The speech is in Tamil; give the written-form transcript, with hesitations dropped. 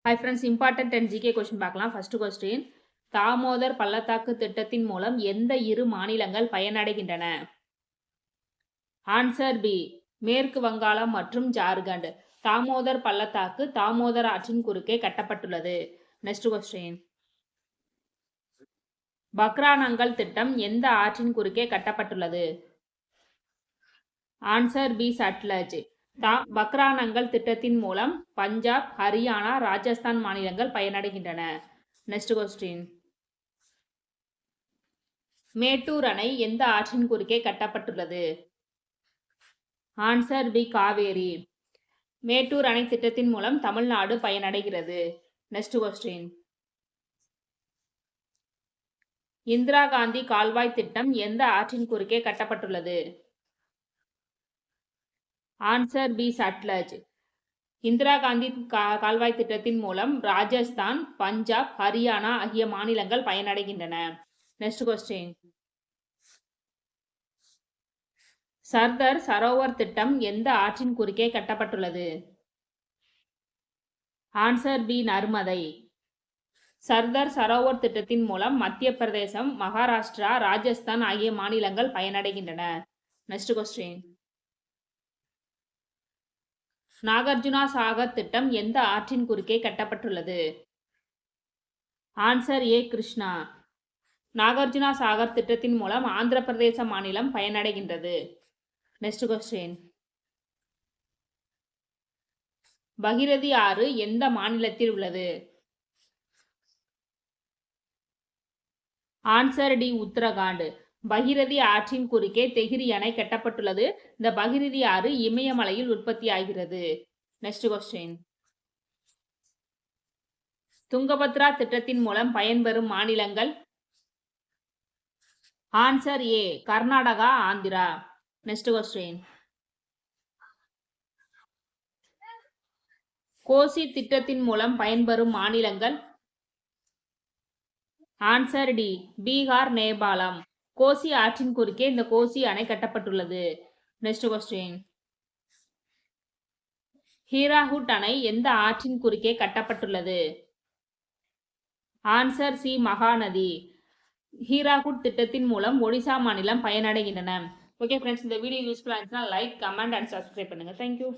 Hi friends, important and GK question பார்க்கலாம். First question. தாமோதர் பள்ளத்தாக்கு திட்டத்தின் மூலம் எந்த இரு மாநிலங்கள் பயனடைகின்றன? Answer B. மேற்கு வங்காளம் மற்றும் ஜார்க்கண்ட். தாமோதர் பள்ளத்தாக்கு தாமோதர் ஆற்றின் குறுக்கே கட்டப்பட்டுள்ளது. Next question. பக்ரானங்கல் திட்டம் எந்த ஆற்றின் குறுக்கே கட்டப்பட்டுள்ளது? Answer B. சட்லஜ். பக்ரானங்கல் திட்டத்தின் மூலம் பஞ்சாப், ஹரியானா, ராஜஸ்தான் மாநிலங்கள் பயனடைகின்றன. Next question. மேட்டூர் அணை எந்த ஆற்றின் குறுக்கே கட்டப்பட்டுள்ளது? Answer B. காவேரி. மேட்டூர் அணை திட்டத்தின் மூலம் தமிழ்நாடு பயனடைகிறது. Next question. இந்திரா காந்தி கால்வாய் திட்டம் எந்த ஆற்றின் குறுக்கே கட்டப்பட்டுள்ளது? Answer B. சட்லஜ். இந்திரா காந்தி கால்வாய் திட்டத்தின் மூலம் ராஜஸ்தான், பஞ்சாப், ஹரியானா ஆகிய மாநிலங்கள் பயனடைகின்றன. Next question. சர்தார் சரோவர் திட்டம் எந்த ஆற்றின் குறுக்கே கட்டப்பட்டுள்ளது? Answer B. நர்மதை. சர்தார் சரோவர் திட்டத்தின் மூலம் மத்திய பிரதேசம், மகாராஷ்டிரா, ராஜஸ்தான் ஆகிய மாநிலங்கள் பயனடைகின்றன. Next question. நாகார்ஜுனா சாகர் திட்டம் எந்த ஆற்றின் குறுக்கே கட்டப்பட்டுள்ளது? Answer A. கிருஷ்ணா. நாகார்ஜுனா சாகர் திட்டத்தின் மூலம் ஆந்திர பிரதேச மாநிலம் பயனடைகின்றது. Next question. பகிரதி ஆறு எந்த மாநிலத்தில் உள்ளது? Answer D. உத்தரகாண்ட். பகிரதி ஆற்றின் குறுக்கே தெஹிரி அணை கட்டப்பட்டுள்ளது. இந்த பகிரதி ஆறு இமயமலையில் உற்பத்தி ஆகிறது. Next question. துங்கபத்ரா திட்டத்தின் மூலம் பயன்பெறும் மாநிலங்கள்? Answer A. Karnataka, Andhra. Next question. Kosi திட்டத்தின் மூலம் பயன்பெறும் மாநிலங்கள்? Answer D. பீகார், நேபாளம். கோசி ஆற்றின் குறுக்கே இந்த கோசி அணை கட்டப்பட்டுள்ளது. Next question. ஹீராகுட் அணை எந்த ஆற்றின் குறுக்கே கட்டப்பட்டுள்ளது? Answer C. மகாநதி. ஹீராகுட் திட்டத்தின் மூலம் ஒடிசா மாநிலம் பயனடைகின்றன. ஓகே ஃப்ரெண்ட்ஸ், இந்த வீடியோ யூஸ்ஃபுல்லாக இருந்துச்சுன்னா லைக், கமெண்ட் அண்ட் சப்ஸ்கிரைப் பண்ணுங்க. தேங்க்யூ.